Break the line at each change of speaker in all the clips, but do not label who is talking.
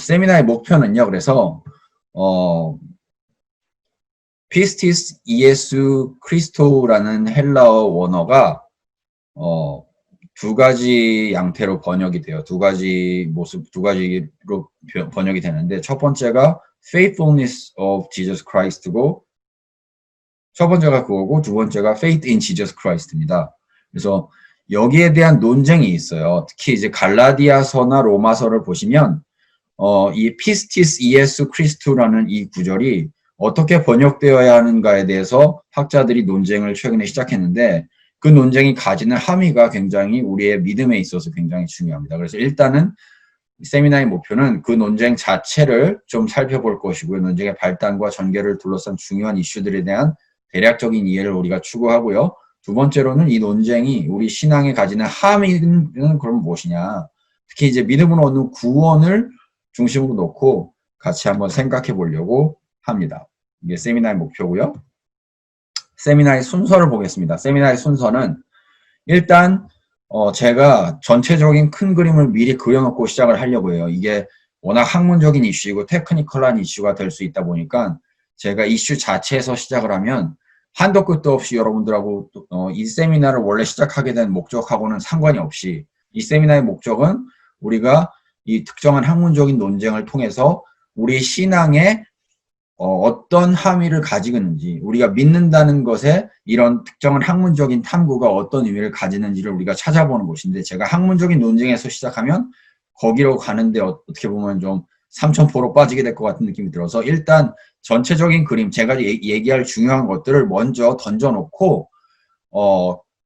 세미나의 목표는요. 그래서 피스티스 이에수 크리스토라는 헬라어 원어가 두 가지 양태로 번역이 돼요. 두 가지 모습, 두 가지로 번역이 되는데 첫 번째가 faithfulness of Jesus Christ고 첫 번째가 그거고 두 번째가 faith in Jesus Christ입니다. 그래서 여기에 대한 논쟁이 있어요. 특히 이제 갈라디아서나 로마서를 보시면 이 피스티스 이에수 크리스토라는 이 구절이 어떻게 번역되어야 하는가에 대해서 학자들이 논쟁을 최근에 시작했는데 그 논쟁이 가지는 함의가 굉장히 우리의 믿음에 있어서 굉장히 중요합니다. 그래서 일단은 세미나의 목표는 그 논쟁 자체를 좀 살펴볼 것이고요. 논쟁의 발단과 전개를 둘러싼 중요한 이슈들에 대한 대략적인 이해를 우리가 추구하고요. 두 번째로는 이 논쟁이 우리 신앙에 가지는 함의는 그럼 무엇이냐. 특히 이제 믿음으로 얻는 구원을 중심으로 놓고 같이 한번 생각해 보려고 합니다. 이게 세미나의 목표고요. 세미나의 순서를 보겠습니다. 세미나의 순서는 일단 제가 전체적인 큰 그림을 미리 그려놓고 시작을 하려고 해요. 이게 워낙 학문적인 이슈이고 테크니컬한 이슈가 될 수 있다 보니까 제가 이슈 자체에서 시작을 하면 한도 끝도 없이 여러분들하고 이 세미나를 원래 시작하게 된 목적하고는 상관이 없이 이 세미나의 목적은 우리가 이 특정한 학문적인 논쟁을 통해서 우리 신앙에 어떤 함의를 가지고 있는지 우리가 믿는다는 것에 이런 특정한 학문적인 탐구가 어떤 의미를 가지는지를 우리가 찾아보는 것인데 제가 학문적인 논쟁에서 시작하면 거기로 가는데 어떻게 보면 좀 삼천포로 빠지게 될 것 같은 느낌이 들어서 일단 전체적인 그림 제가 얘기할 중요한 것들을 먼저 던져놓고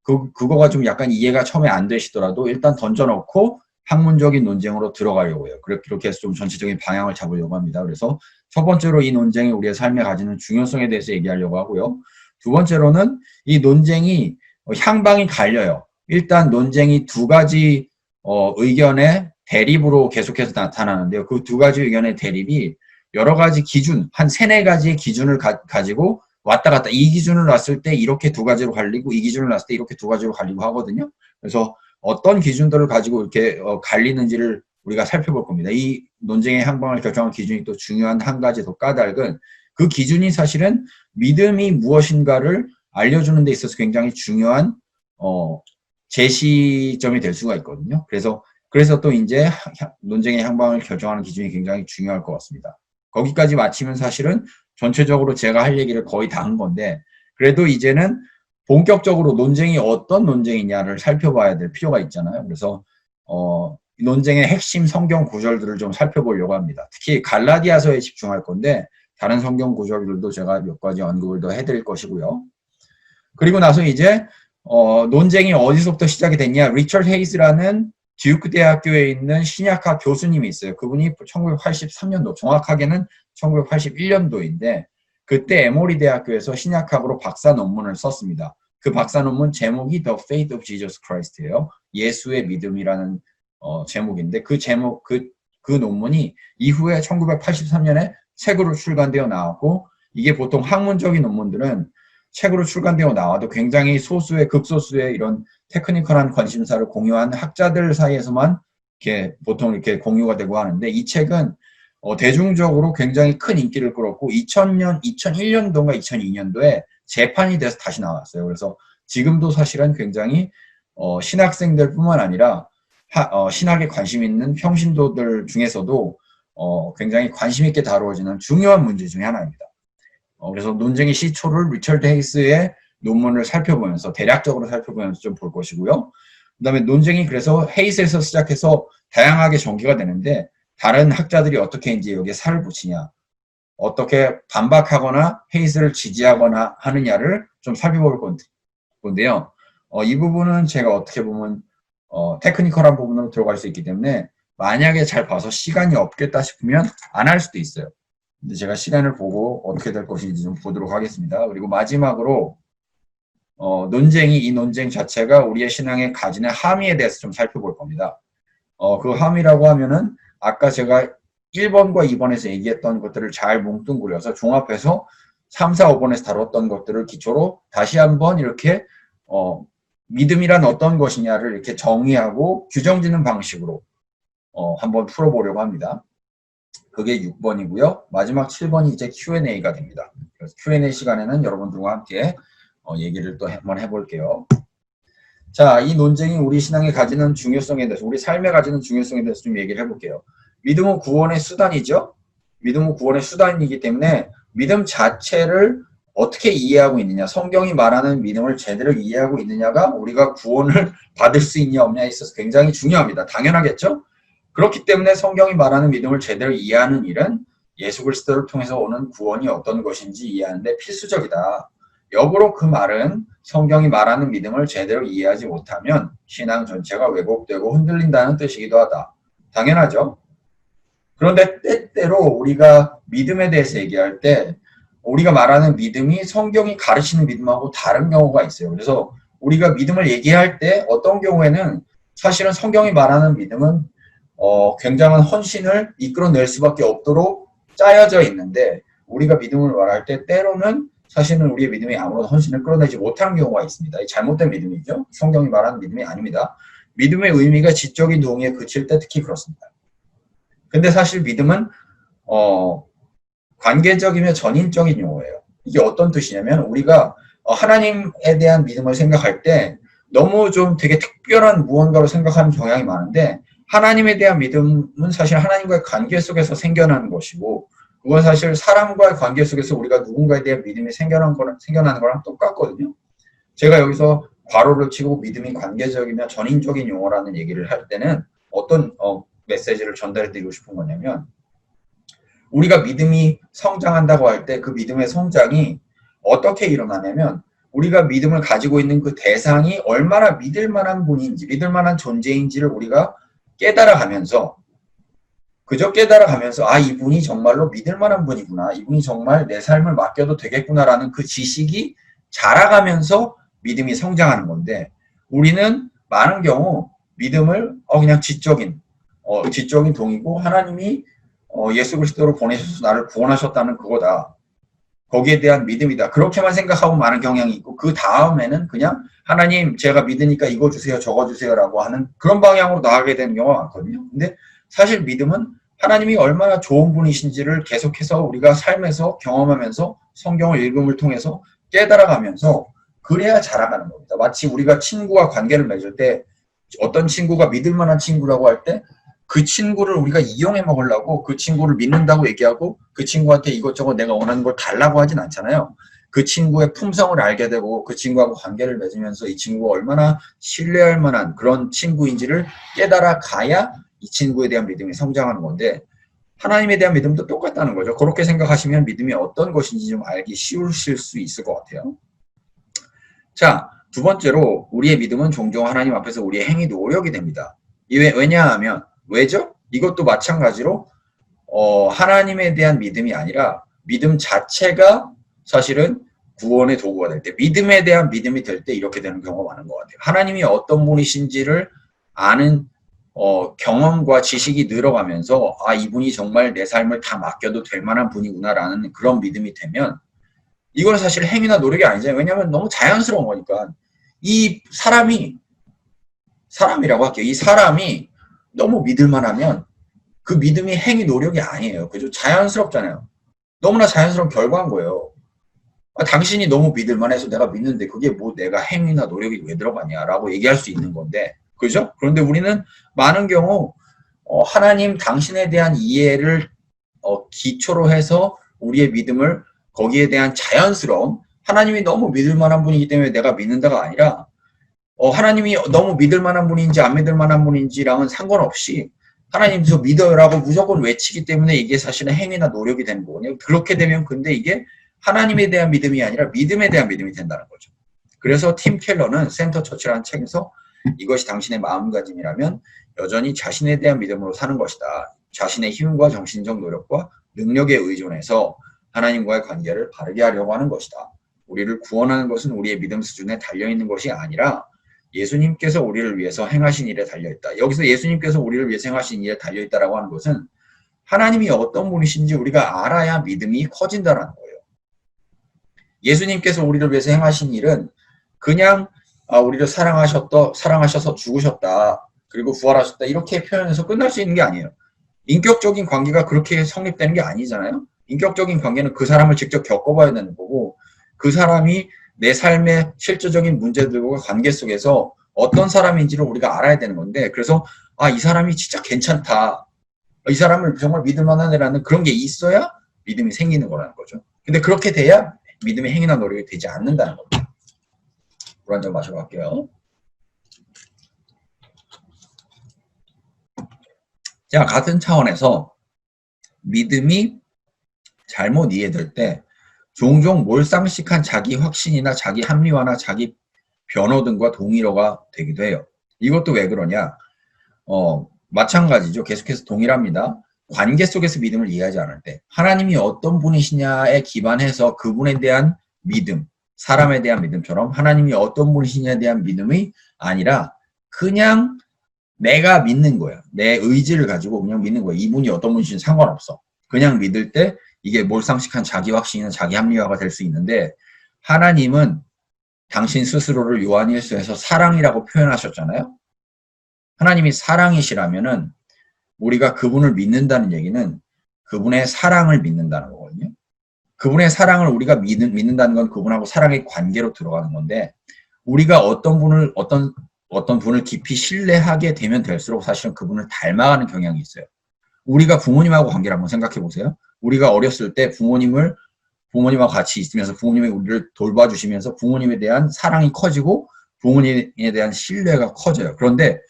그거가 좀 약간 이해가 처음에 안 되시더라도 일단 던져놓고 학문적인 논쟁으로 들어가려고 해요. 그렇게 해서 좀 전체적인 방향을 잡으려고 합니다. 그래서 첫 번째로 이 논쟁이 우리의 삶에 가지는 중요성에 대해서 얘기하려고 하고요. 두 번째로는 이 논쟁이 향방이 갈려요. 일단 논쟁이 두 가지 의견의 대립으로 계속해서 나타나는데요. 그 두 가지 의견의 대립이 여러 가지 기준, 한 세네 가지의 기준을 가지고 왔다 갔다 이 기준을 놨을 때 이렇게 두 가지로 갈리고 이 기준을 놨을 때 이렇게 두 가지로 갈리고 하거든요. 그래서 어떤 기준들을 가지고 이렇게 갈리는지를 우리가 살펴볼 겁니다. 이 논쟁의 향방을 결정한 기준이 또 중요한 한 가지 더 까닭은 그 기준이 사실은 믿음이 무엇인가를 알려주는 데 있어서 굉장히 중요한 제시점이 될 수가 있거든요. 그래서 또 이제 논쟁의 향방을 결정하는 기준이 굉장히 중요할 것 같습니다. 거기까지 마치면 사실은 전체적으로 제가 할 얘기를 거의 다 한 건데 그래도 이제는 본격적으로 논쟁이 어떤 논쟁이냐를 살펴봐야 될 필요가 있잖아요. 그래서 논쟁의 핵심 성경 구절들을 좀 살펴보려고 합니다. 특히 갈라디아서에 집중할 건데 다른 성경 구절들도 제가 몇 가지 언급을 더 해드릴 것이고요. 그리고 나서 이제 논쟁이 어디서부터 시작이 됐냐. 리처드 헤이즈라는 듀크 대학교에 있는 신약학 교수님이 있어요. 그분이 1983년도 정확하게는 1981년도인데 그때 에모리 대학교에서 신약학으로 박사 논문을 썼습니다. 그 박사 논문 제목이 The Faith of Jesus Christ예요. 예수의 믿음이라는 제목인데 그 논문이 이후에 1983년에 책으로 출간되어 나왔고 이게 보통 학문적인 논문들은 책으로 출간되어 나와도 굉장히 극소수의 이런 테크니컬한 관심사를 공유한 학자들 사이에서만 보통 이렇게 공유가 되고 하는데 이 책은 대중적으로 굉장히 큰 인기를 끌었고 2001년도인가 2002년도에 재판이 돼서 다시 나왔어요. 그래서 지금도 사실은 굉장히 신학생들 뿐만 아니라 신학에 관심 있는 평신도들 중에서도 굉장히 관심 있게 다루어지는 중요한 문제 중에 하나입니다. 그래서 논쟁의 시초를 리처드 헤이스의 논문을 대략적으로 살펴보면서 좀 볼 것이고요. 그 다음에 논쟁이 그래서 헤이스에서 시작해서 다양하게 전개가 되는데 다른 학자들이 어떻게 이제 여기에 살을 붙이냐, 어떻게 반박하거나 헤이스를 지지하거나 하느냐를 좀 살펴볼 건데요. 이 부분은 제가 어떻게 보면 테크니컬한 부분으로 들어갈 수 있기 때문에 만약에 잘 봐서 시간이 없겠다 싶으면 안 할 수도 있어요. 근데 제가 시간을 보고 어떻게 될 것인지 좀 보도록 하겠습니다. 그리고 마지막으로 이 논쟁 자체가 우리의 신앙에 가지는 함의에 대해서 좀 살펴볼 겁니다. 그 함의라고 하면은 아까 제가 1번과 2번에서 얘기했던 것들을 잘 뭉뚱그려서 종합해서 3, 4, 5번에서 다뤘던 것들을 기초로 다시 한번 이렇게 믿음이란 어떤 것이냐를 이렇게 정의하고 규정짓는 방식으로 한번 풀어보려고 합니다. 그게 6번이고요. 마지막 7번이 이제 Q&A가 됩니다. 그래서 Q&A 시간에는 여러분들과 함께 얘기를 또 한번 해볼게요. 자, 이 논쟁이 우리 신앙에 가지는 중요성에 대해서, 우리 삶에 가지는 중요성에 대해서 좀 얘기를 해볼게요. 믿음은 구원의 수단이죠. 믿음은 구원의 수단이기 때문에 믿음 자체를 어떻게 이해하고 있느냐, 성경이 말하는 믿음을 제대로 이해하고 있느냐가 우리가 구원을 받을 수 있냐 없냐에 있어서 굉장히 중요합니다. 당연하겠죠? 그렇기 때문에 성경이 말하는 믿음을 제대로 이해하는 일은 예수 그리스도를 통해서 오는 구원이 어떤 것인지 이해하는 데 필수적이다. 역으로 그 말은 성경이 말하는 믿음을 제대로 이해하지 못하면 신앙 전체가 왜곡되고 흔들린다는 뜻이기도 하다. 당연하죠. 그런데 때때로 우리가 믿음에 대해서 얘기할 때 우리가 말하는 믿음이 성경이 가르치는 믿음하고 다른 경우가 있어요. 그래서 우리가 믿음을 얘기할 때 어떤 경우에는 사실은 성경이 말하는 믿음은 굉장한 헌신을 이끌어낼 수밖에 없도록 짜여져 있는데 우리가 믿음을 말할 때 때로는 사실은 우리의 믿음이 아무런 헌신을 끌어내지 못하는 경우가 있습니다. 잘못된 믿음이죠. 성경이 말하는 믿음이 아닙니다. 믿음의 의미가 지적인 동의에 그칠 때 특히 그렇습니다. 근데 사실 믿음은 관계적이며 전인적인 용어예요. 이게 어떤 뜻이냐면 우리가 하나님에 대한 믿음을 생각할 때 너무 좀 되게 특별한 무언가로 생각하는 경향이 많은데 하나님에 대한 믿음은 사실 하나님과의 관계 속에서 생겨나는 것이고 그건 사실 사람과의 관계 속에서 우리가 누군가에 대한 믿음이 생겨나는 거랑 똑같거든요. 제가 여기서 괄호를 치고 믿음이 관계적이며 전인적인 용어라는 얘기를 할 때는 어떤 메시지를 전달해 드리고 싶은 거냐면 우리가 믿음이 성장한다고 할 때 그 믿음의 성장이 어떻게 일어나냐면 우리가 믿음을 가지고 있는 그 대상이 얼마나 믿을 만한 분인지 믿을 만한 존재인지를 우리가 깨달아가면서 그저 깨달아가면서 아 이분이 정말로 믿을 만한 분이구나. 이분이 정말 내 삶을 맡겨도 되겠구나라는 그 지식이 자라가면서 믿음이 성장하는 건데 우리는 많은 경우 믿음을 그냥 지적인 동의고 하나님이 예수 그리스도로 보내셔서 나를 구원하셨다는 그거다. 거기에 대한 믿음이다. 그렇게만 생각하고 많은 경향이 있고 그 다음에는 그냥 하나님 제가 믿으니까 이거 주세요 저거 주세요라고 하는 그런 방향으로 나가게 되는 경우가 많거든요. 근데 사실 믿음은 하나님이 얼마나 좋은 분이신지를 계속해서 우리가 삶에서 경험하면서 성경을 읽음을 통해서 깨달아가면서 그래야 자라가는 겁니다. 마치 우리가 친구와 관계를 맺을 때 어떤 친구가 믿을 만한 친구라고 할 때 그 친구를 우리가 이용해 먹으려고 그 친구를 믿는다고 얘기하고 그 친구한테 이것저것 내가 원하는 걸 달라고 하진 않잖아요. 그 친구의 품성을 알게 되고 그 친구하고 관계를 맺으면서 이 친구가 얼마나 신뢰할 만한 그런 친구인지를 깨달아 가야 이 친구에 대한 믿음이 성장하는 건데 하나님에 대한 믿음도 똑같다는 거죠. 그렇게 생각하시면 믿음이 어떤 것인지 좀 알기 쉬우실 수 있을 것 같아요. 자, 두 번째로 우리의 믿음은 종종 하나님 앞에서 우리의 행위 노력이 됩니다. 왜냐하면 왜죠? 이것도 마찬가지로 하나님에 대한 믿음이 아니라 믿음 자체가 사실은 구원의 도구가 될 때 믿음에 대한 믿음이 될 때 이렇게 되는 경우가 많은 것 같아요. 하나님이 어떤 분이신지를 아는 경험과 지식이 늘어가면서 아 이분이 정말 내 삶을 다 맡겨도 될 만한 분이구나라는 그런 믿음이 되면 이건 사실 행위나 노력이 아니잖아요. 왜냐하면 너무 자연스러운 거니까 이 사람이라고 할게요. 이 사람이 너무 믿을만 하면 그 믿음이 행위 노력이 아니에요. 그죠? 자연스럽잖아요. 너무나 자연스러운 결과인 거예요. 당신이 너무 믿을만 해서 내가 믿는데 그게 뭐 내가 행위나 노력이 왜 들어가냐라고 얘기할 수 있는 건데 그죠? 그런데 우리는 많은 경우 하나님 당신에 대한 이해를 기초로 해서 우리의 믿음을 거기에 대한 자연스러움 하나님이 너무 믿을 만한 분이기 때문에 내가 믿는다가 아니라 하나님이 너무 믿을 만한 분인지 안 믿을 만한 분인지랑은 상관없이 하나님 저 믿어요라고 무조건 외치기 때문에 이게 사실은 행위나 노력이 되는 거거든요. 그렇게 되면 근데 이게 하나님에 대한 믿음이 아니라 믿음에 대한 믿음이 된다는 거죠. 그래서 팀 켈러는 센터 처치라는 책에서 이것이 당신의 마음가짐이라면 여전히 자신에 대한 믿음으로 사는 것이다. 자신의 힘과 정신적 노력과 능력에 의존해서 하나님과의 관계를 바르게 하려고 하는 것이다. 우리를 구원하는 것은 우리의 믿음 수준에 달려있는 것이 아니라 예수님께서 우리를 위해서 행하신 일에 달려있다. 여기서 예수님께서 우리를 위해서 행하신 일에 달려있다라고 하는 것은 하나님이 어떤 분이신지 우리가 알아야 믿음이 커진다는 거예요. 예수님께서 우리를 위해서 행하신 일은 그냥 우리를 사랑하셔서 죽으셨다. 그리고 부활하셨다. 이렇게 표현해서 끝날 수 있는 게 아니에요. 인격적인 관계가 그렇게 성립되는 게 아니잖아요. 인격적인 관계는 그 사람을 직접 겪어봐야 되는 거고 그 사람이 내 삶의 실질적인 문제들과 관계 속에서 어떤 사람인지를 우리가 알아야 되는 건데 그래서 아, 이 사람이 진짜 괜찮다. 이 사람을 정말 믿을 만한 애라는 그런 게 있어야 믿음이 생기는 거라는 거죠. 근데 그렇게 돼야 믿음의 행위나 노력이 되지 않는다는 겁니다. 물 한 잔 마셔볼게요. 자, 같은 차원에서 믿음이 잘못 이해될 때 종종 몰상식한 자기 확신이나 자기 합리화나 자기 변호 등과 동일어가 되기도 해요. 이것도 왜 그러냐? 마찬가지죠. 계속해서 동일합니다. 관계 속에서 믿음을 이해하지 않을 때 하나님이 어떤 분이시냐에 기반해서 그분에 대한 믿음, 사람에 대한 믿음처럼 하나님이 어떤 분이시냐에 대한 믿음이 아니라 그냥 내가 믿는 거야. 내 의지를 가지고 그냥 믿는 거야. 이분이 어떤 분이신지 상관없어. 그냥 믿을 때 이게 몰상식한 자기 확신이나 자기 합리화가 될 수 있는데 하나님은 당신 스스로를 요한일서에서 사랑이라고 표현하셨잖아요. 하나님이 사랑이시라면은 우리가 그분을 믿는다는 얘기는 그분의 사랑을 믿는다는 거거든요. 그분의 사랑을 우리가 믿는다는 건 그분하고 사랑의 관계로 들어가는 건데 우리가 어떤 분을 깊이 신뢰하게 되면 될수록 사실은 그분을 닮아가는 경향이 있어요. 우리가 부모님하고 관계를 한번 생각해 보세요. 우리가 어렸을 때 부모님하고 같이 있으면서 부모님이 우리를 돌봐주시면서 부모님에 대한 사랑이 커지고 부모님에 대한 신뢰가 커져요. 그런데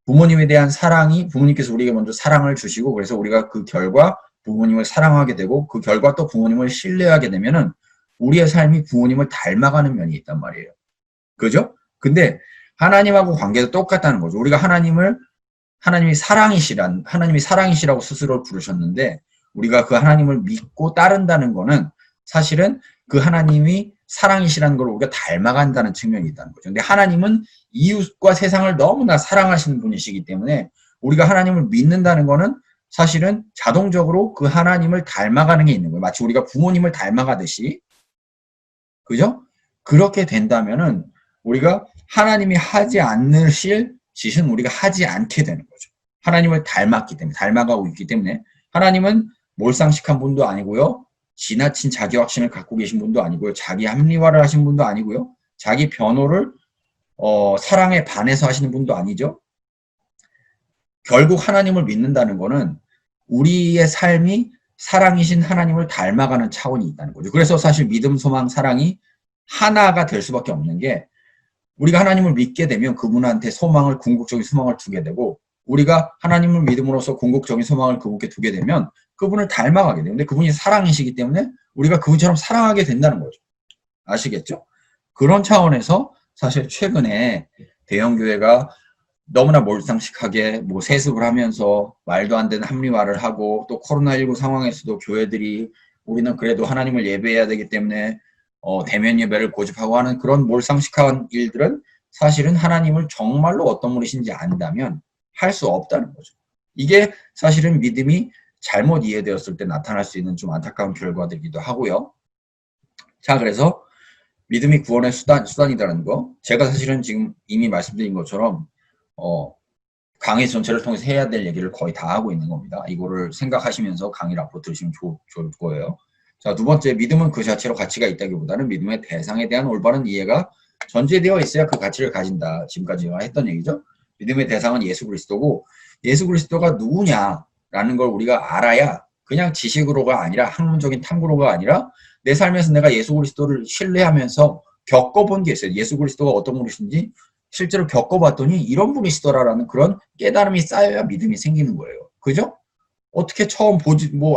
부모님에 대한 사랑이 부모님께서 우리에게 먼저 사랑을 주시고 그래서 우리가 그 결과 부모님을 사랑하게 되고 그 결과 또 부모님을 신뢰하게 되면은 우리의 삶이 부모님을 닮아가는 면이 있단 말이에요. 그죠? 근데 하나님하고 관계도 똑같다는 거죠. 우리가 하나님이 사랑이시라고 스스로 부르셨는데 우리가 그 하나님을 믿고 따른다는 거는 사실은 그 하나님이 사랑이시라는 걸 우리가 닮아간다는 측면이 있다는 거죠. 근데 하나님은 이웃과 세상을 너무나 사랑하시는 분이시기 때문에 우리가 하나님을 믿는다는 거는 사실은 자동적으로 그 하나님을 닮아가는 게 있는 거예요. 마치 우리가 부모님을 닮아가듯이. 그죠? 그렇게 된다면은 우리가 하나님이 하지 않으실 짓은 우리가 하지 않게 되는 거죠. 하나님을 닮았기 때문에, 닮아가고 있기 때문에 하나님은 몰상식한 분도 아니고요. 지나친 자기 확신을 갖고 계신 분도 아니고요. 자기 합리화를 하신 분도 아니고요. 자기 변호를 사랑에 반해서 하시는 분도 아니죠. 결국 하나님을 믿는다는 거는 우리의 삶이 사랑이신 하나님을 닮아가는 차원이 있다는 거죠. 그래서 사실 믿음, 소망, 사랑이 하나가 될 수밖에 없는 게 우리가 하나님을 믿게 되면 그분한테 궁극적인 소망을 두게 되고 우리가 하나님을 믿음으로써 궁극적인 소망을 그분께 두게 되면 그분을 닮아가게 돼요. 근데 그분이 사랑이시기 때문에 우리가 그분처럼 사랑하게 된다는 거죠. 아시겠죠? 그런 차원에서 사실 최근에 대형교회가 너무나 몰상식하게 세습을 하면서 말도 안 되는 합리화를 하고 또 코로나19 상황에서도 교회들이 우리는 그래도 하나님을 예배해야 되기 때문에 대면 예배를 고집하고 하는 그런 몰상식한 일들은 사실은 하나님을 정말로 어떤 분이신지 안다면 할 수 없다는 거죠. 이게 사실은 믿음이 잘못 이해되었을 때 나타날 수 있는 좀 안타까운 결과들이기도 하고요. 자, 그래서 믿음이 구원의 수단이라는 거. 제가 사실은 지금 이미 말씀드린 것처럼 강의 전체를 통해서 해야 될 얘기를 거의 다 하고 있는 겁니다. 이거를 생각하시면서 강의를 앞으로 들으시면 좋을 거예요. 자, 두 번째, 믿음은 그 자체로 가치가 있다기보다는 믿음의 대상에 대한 올바른 이해가 전제되어 있어야 그 가치를 가진다. 지금까지 제가 했던 얘기죠. 믿음의 대상은 예수 그리스도고 예수 그리스도가 누구냐라는 걸 우리가 알아야 그냥 지식으로가 아니라 학문적인 탐구로가 아니라 내 삶에서 내가 예수 그리스도를 신뢰하면서 겪어본 게 있어요. 예수 그리스도가 어떤 분이신지 실제로 겪어봤더니 이런 분이시더라라는 그런 깨달음이 쌓여야 믿음이 생기는 거예요. 그죠? 어떻게 처음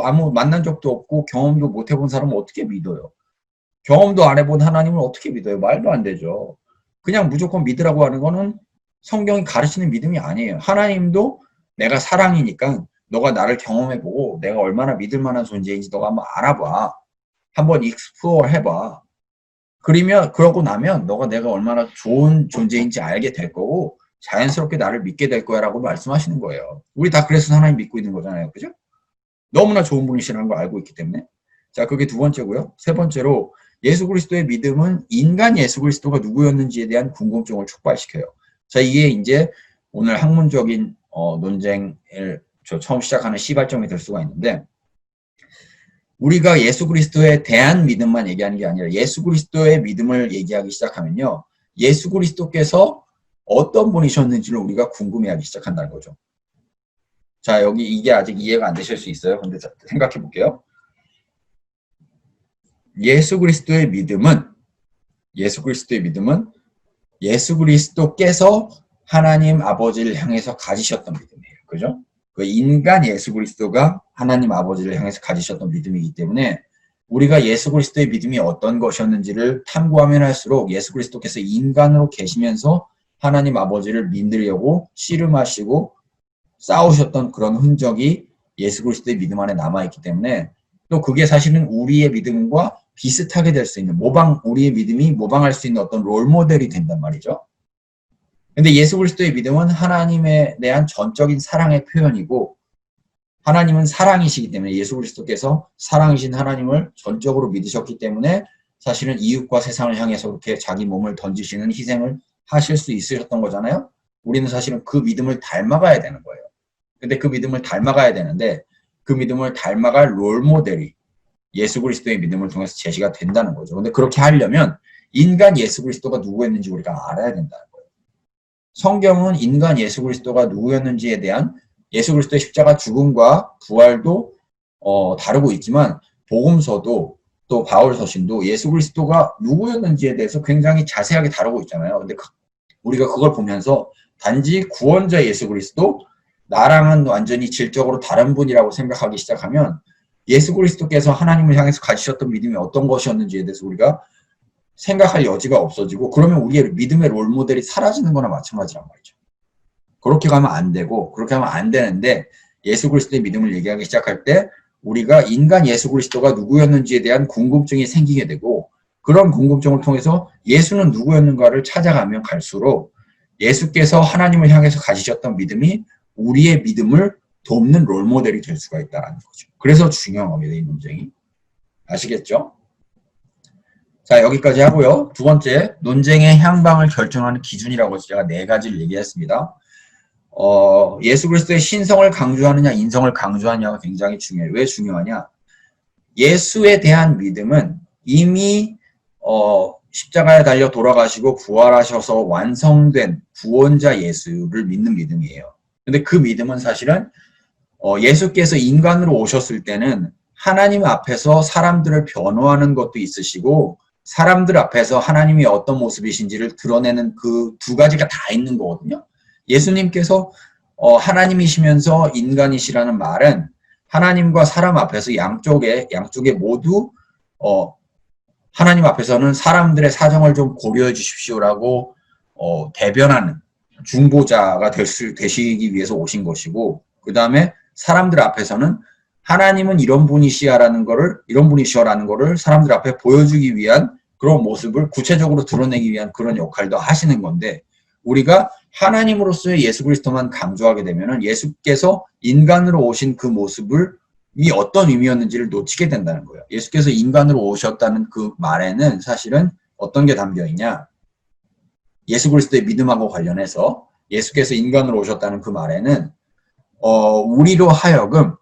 아무 만난 적도 없고 경험도 못 해본 사람은 어떻게 믿어요? 경험도 안 해본 하나님을 어떻게 믿어요? 말도 안 되죠. 그냥 무조건 믿으라고 하는 거는 성경이 가르치는 믿음이 아니에요. 하나님도 내가 사랑이니까 너가 나를 경험해보고 내가 얼마나 믿을 만한 존재인지 너가 한번 알아봐. 한번 익스플로어 해봐. 그러고 나면 너가 내가 얼마나 좋은 존재인지 알게 될 거고 자연스럽게 나를 믿게 될 거야 라고 말씀하시는 거예요. 우리 다 그래서 하나님 믿고 있는 거잖아요. 그죠? 너무나 좋은 분이시라는 걸 알고 있기 때문에. 자, 그게 두 번째고요. 세 번째로 예수 그리스도의 믿음은 인간 예수 그리스도가 누구였는지에 대한 궁금증을 촉발시켜요. 자, 이게 이제 오늘 학문적인 논쟁을 처음 시작하는 시발점이 될 수가 있는데, 우리가 예수 그리스도에 대한 믿음만 얘기하는 게 아니라 예수 그리스도의 믿음을 얘기하기 시작하면요, 예수 그리스도께서 어떤 분이셨는지를 우리가 궁금해하기 시작한다는 거죠. 자, 여기 이게 아직 이해가 안 되실 수 있어요. 근데 생각해 볼게요. 예수 그리스도의 믿음은 예수 그리스도께서 하나님 아버지를 향해서 가지셨던 믿음이에요. 그죠? 그 인간 예수 그리스도가 하나님 아버지를 향해서 가지셨던 믿음이기 때문에 우리가 예수 그리스도의 믿음이 어떤 것이었는지를 탐구하면 할수록 예수 그리스도께서 인간으로 계시면서 하나님 아버지를 믿으려고 씨름하시고 싸우셨던 그런 흔적이 예수 그리스도의 믿음 안에 남아있기 때문에, 또 그게 사실은 우리의 믿음과 비슷하게 될 수 있는, 우리의 믿음이 모방할 수 있는 어떤 롤모델이 된단 말이죠. 근데 예수 그리스도의 믿음은 하나님에 대한 전적인 사랑의 표현이고, 하나님은 사랑이시기 때문에 예수 그리스도께서 사랑이신 하나님을 전적으로 믿으셨기 때문에 사실은 이웃과 세상을 향해서 그렇게 자기 몸을 던지시는 희생을 하실 수 있으셨던 거잖아요. 우리는 사실은 그 믿음을 닮아가야 되는 거예요. 근데 그 믿음을 닮아가야 되는데, 그 믿음을 닮아갈 롤모델이 예수 그리스도의 믿음을 통해서 제시가 된다는 거죠. 근데 그렇게 하려면 인간 예수 그리스도가 누구였는지 우리가 알아야 된다는 거예요. 성경은 인간 예수 그리스도가 누구였는지에 대한 예수 그리스도의 십자가 죽음과 부활도 다루고 있지만, 복음서도 또 바울 서신도 예수 그리스도가 누구였는지에 대해서 굉장히 자세하게 다루고 있잖아요. 근데 우리가 그걸 보면서 단지 구원자 예수 그리스도, 나랑은 완전히 질적으로 다른 분이라고 생각하기 시작하면 예수 그리스도께서 하나님을 향해서 가지셨던 믿음이 어떤 것이었는지에 대해서 우리가 생각할 여지가 없어지고, 그러면 우리의 믿음의 롤모델이 사라지는 거나 마찬가지란 말이죠. 그렇게 가면 안 되고, 그렇게 하면 안 되는데, 예수 그리스도의 믿음을 얘기하기 시작할 때 우리가 인간 예수 그리스도가 누구였는지에 대한 궁금증이 생기게 되고, 그런 궁금증을 통해서 예수는 누구였는가를 찾아가면 갈수록 예수께서 하나님을 향해서 가지셨던 믿음이 우리의 믿음을 돕는 롤모델이 될 수가 있다는 거죠. 그래서 중요한 겁니다, 이 논쟁이. 아시겠죠? 자, 여기까지 하고요. 두 번째, 논쟁의 향방을 결정하는 기준이라고 제가 4가지를 얘기했습니다. 예수 그리스도의 신성을 강조하느냐, 인성을 강조하느냐가 굉장히 중요해요. 왜 중요하냐? 예수에 대한 믿음은 이미 십자가에 달려 돌아가시고 부활하셔서 완성된 구원자 예수를 믿는 믿음이에요. 근데 그 믿음은 사실은 예수께서 인간으로 오셨을 때는 하나님 앞에서 사람들을 변호하는 것도 있으시고, 사람들 앞에서 하나님이 어떤 모습이신지를 드러내는 그 2가지가 다 있는 거거든요. 예수님께서 하나님이시면서 인간이시라는 말은 하나님과 사람 앞에서 양쪽에 모두 하나님 앞에서는 사람들의 사정을 좀 고려해 주십시오라고 대변하는 중보자가 되시기 위해서 오신 것이고, 그 다음에 사람들 앞에서는 하나님은 이런 분이시라는 거를 사람들 앞에 보여주기 위한 그런 모습을 구체적으로 드러내기 위한 그런 역할도 하시는 건데, 우리가 하나님으로서의 예수 그리스도만 강조하게 되면은 예수께서 인간으로 오신 그 모습을 이 어떤 의미였는지를 놓치게 된다는 거예요. 예수께서 인간으로 오셨다는 그 말에는 사실은 어떤 게 담겨 있냐? 예수 그리스도의 믿음하고 관련해서 예수께서 인간으로 오셨다는 그 말에는 우리로 하여금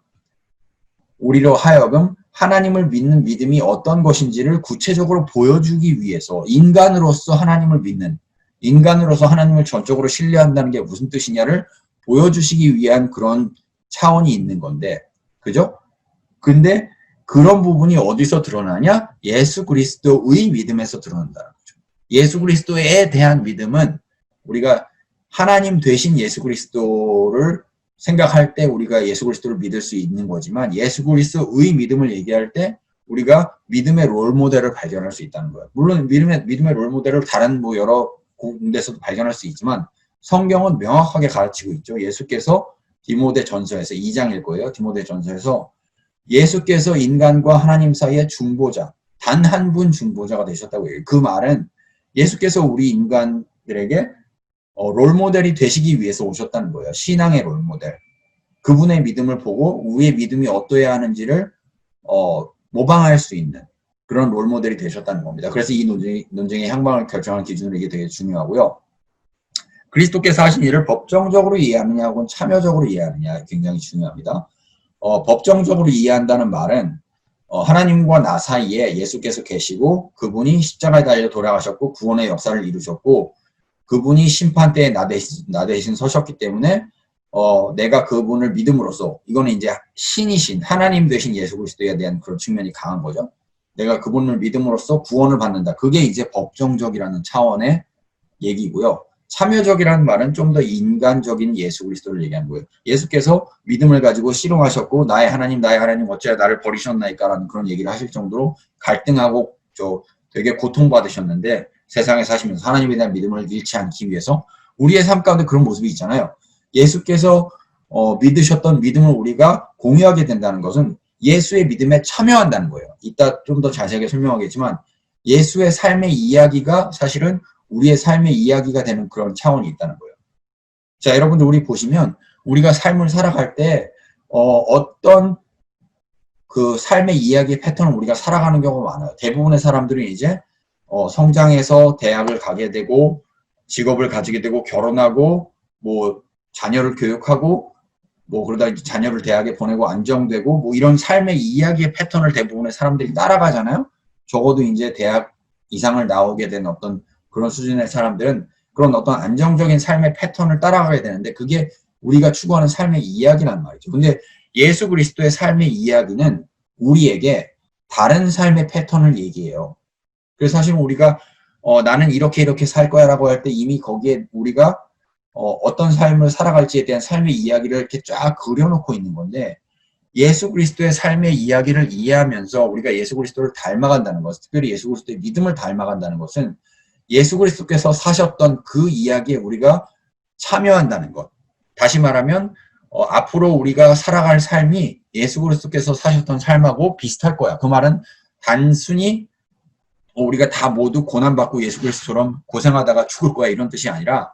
하나님을 믿는 믿음이 어떤 것인지를 구체적으로 보여주기 위해서, 인간으로서 하나님을 믿는, 인간으로서 하나님을 전적으로 신뢰한다는 게 무슨 뜻이냐를 보여주시기 위한 그런 차원이 있는 건데, 그죠? 근데 그런 부분이 어디서 드러나냐? 예수 그리스도의 믿음에서 드러난다는 거죠. 예수 그리스도에 대한 믿음은 우리가 하나님 되신 예수 그리스도를 생각할 때 우리가 예수 그리스도를 믿을 수 있는 거지만, 예수 그리스도의 믿음을 얘기할 때 우리가 믿음의 롤모델을 발견할 수 있다는 거예요. 물론 믿음의 롤모델을 다른 여러 곳에서도 발견할 수 있지만, 성경은 명확하게 가르치고 있죠. 예수께서 디모데전서에서 2장일 거예요. 디모데전서에서 예수께서 인간과 하나님 사이의 중보자, 단 한 분 중보자가 되셨다고 해요. 그 말은 예수께서 우리 인간들에게 롤모델이 되시기 위해서 오셨다는 거예요. 신앙의 롤모델. 그분의 믿음을 보고 우리의 믿음이 어떠해야 하는지를 모방할 수 있는 그런 롤모델이 되셨다는 겁니다. 그래서 이 논쟁의 향방을 결정하는 기준으로 이게 되게 중요하고요. 그리스도께서 하신 일을 법정적으로 이해하느냐 혹은 참여적으로 이해하느냐 굉장히 중요합니다. 법정적으로 이해한다는 말은 하나님과 나 사이에 예수께서 계시고 그분이 십자가에 달려 돌아가셨고 구원의 역사를 이루셨고 그분이 심판대에 나 대신 서셨기 때문에 내가 그분을 믿음으로써 이거는 이제 신이신 하나님 되신 예수 그리스도에 대한 그런 측면이 강한 거죠. 내가 그분을 믿음으로써 구원을 받는다. 그게 이제 법정적이라는 차원의 얘기고요. 참여적이라는 말은 좀 더 인간적인 예수 그리스도를 얘기하는 거예요. 예수께서 믿음을 가지고 씨름하셨고 나의 하나님 어찌하여 나를 버리셨나이까라는 그런 얘기를 하실 정도로 갈등하고 되게 고통받으셨는데 세상에 사시면서 하나님에 대한 믿음을 잃지 않기 위해서 우리의 삶 가운데 그런 모습이 있잖아요. 예수께서 믿으셨던 믿음을 우리가 공유하게 된다는 것은 예수의 믿음에 참여한다는 거예요. 이따 좀 더 자세하게 설명하겠지만 예수의 삶의 이야기가 사실은 우리의 삶의 이야기가 되는 그런 차원이 있다는 거예요. 자, 여러분들 우리 보시면 우리가 삶을 살아갈 때 어떤 그 삶의 이야기의 패턴을 우리가 살아가는 경우가 많아요. 대부분의 사람들은 이제 성장해서 대학을 가게 되고 직업을 가지게 되고 결혼하고 뭐 자녀를 교육하고 뭐 그러다 이제 자녀를 대학에 보내고 안정되고 뭐 이런 삶의 이야기의 패턴을 대부분의 사람들이 따라가잖아요. 적어도 이제 대학 이상을 나오게 된 어떤 그런 수준의 사람들은 그런 어떤 안정적인 삶의 패턴을 따라가게 되는데 그게 우리가 추구하는 삶의 이야기란 말이죠. 근데 예수 그리스도의 삶의 이야기는 우리에게 다른 삶의 패턴을 얘기해요. 그래서 사실 우리가 나는 이렇게 살 거야 라고 할 때 이미 거기에 우리가 어떤 삶을 살아갈지에 대한 삶의 이야기를 이렇게 쫙 그려놓고 있는 건데 예수 그리스도의 삶의 이야기를 이해하면서 우리가 예수 그리스도를 닮아간다는 것, 특별히 예수 그리스도의 믿음을 닮아간다는 것은 예수 그리스도께서 사셨던 그 이야기에 우리가 참여한다는 것. 다시 말하면 앞으로 우리가 살아갈 삶이 예수 그리스도께서 사셨던 삶하고 비슷할 거야. 그 말은 단순히 우리가 다 모두 고난받고 예수 그리스도처럼 고생하다가 죽을 거야 이런 뜻이 아니라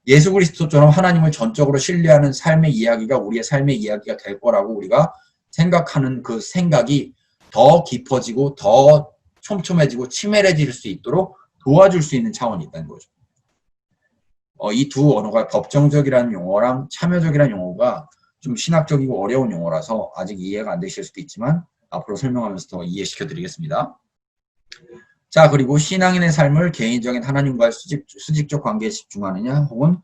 예수 그리스도처럼 하나님을 전적으로 신뢰하는 삶의 이야기가 우리의 삶의 이야기가 될 거라고 우리가 생각하는 그 생각이 더 깊어지고 더 촘촘해지고 치밀해질 수 있도록 도와줄 수 있는 차원이 있다는 거죠. 이 두 언어가 법정적이라는 용어랑 참여적이라는 용어가 좀 신학적이고 어려운 용어라서 아직 이해가 안 되실 수도 있지만 앞으로 설명하면서 더 이해시켜 드리겠습니다. 자, 그리고 신앙인의 삶을 개인적인 하나님과의 수직적 관계에 집중하느냐 혹은